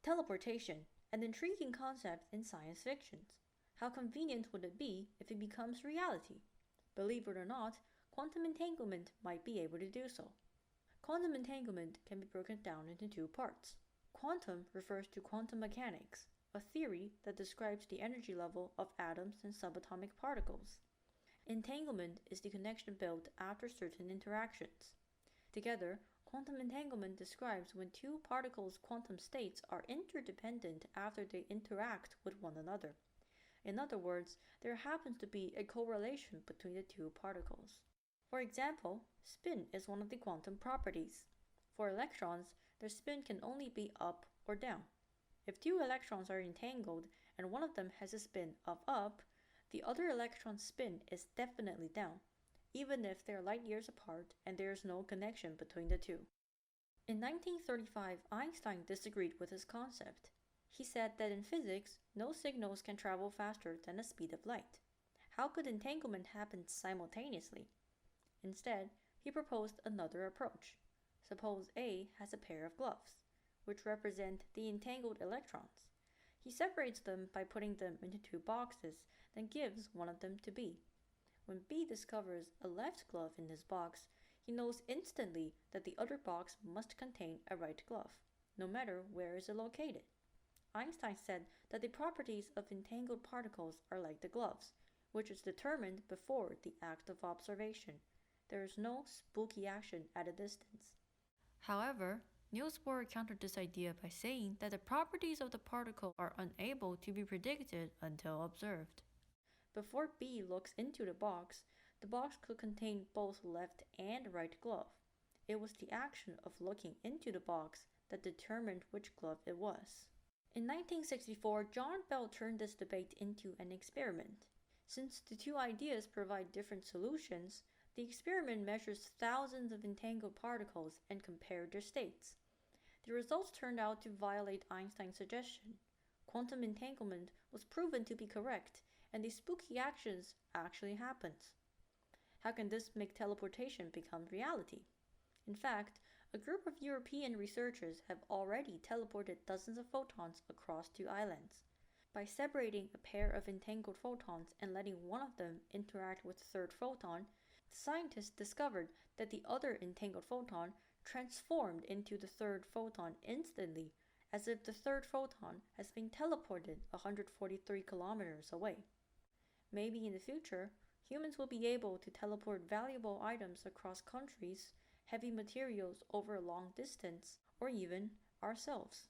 Teleportation, an intriguing concept in science fiction. How convenient would it be if it becomes reality? Believe it or not, quantum entanglement might be able to do so. Quantum entanglement can be broken down into two parts. Quantum refers to quantum mechanics, a theory that describes the energy level of atoms and subatomic particles. Entanglement is the connection built after certain interactions. Together, quantum entanglement describes when two particles' quantum states are interdependent after they interact with one another. In other words, there happens to be a correlation between the two particles. For example, spin is one of the quantum properties. For electrons, their spin can only be up or down. If two electrons are entangled and one of them has a spin of up, the other electron's spin is definitely down, even if they are light years apart and there is no connection between the two. In 1935, Einstein disagreed with this concept. He said that in physics, no signals can travel faster than the speed of light. How could entanglement happen simultaneously? Instead, he proposed another approach. Suppose A has a pair of gloves, which represent the entangled electrons. He separates them by putting them into two boxes, then gives one of them to B. When B discovers a left glove in this box, he knows instantly that the other box must contain a right glove, no matter where it is located. Einstein said that the properties of entangled particles are like the gloves, which is determined before the act of observation. There is no spooky action at a distance. However, Niels Bohr countered this idea by saying that the properties of the particle are unable to be predicted until observed. Before B looks into the box could contain both left and right glove. It was the action of looking into the box that determined which glove it was. In 1964, John Bell turned this debate into an experiment. Since the two ideas provide different solutions, the experiment measures thousands of entangled particles and compared their states. The results turned out to violate Einstein's suggestion. Quantum entanglement was proven to be correct, and the spooky actions actually happened. How can this make teleportation become reality? In fact, a group of European researchers have already teleported dozens of photons across two islands. By separating a pair of entangled photons and letting one of them interact with the third photon, the scientists discovered that the other entangled photon transformed into the third photon instantly, as if the third photon has been teleported 143 kilometers away. Maybe in the future, humans will be able to teleport valuable items across countries, heavy materials over a long distance, or even ourselves.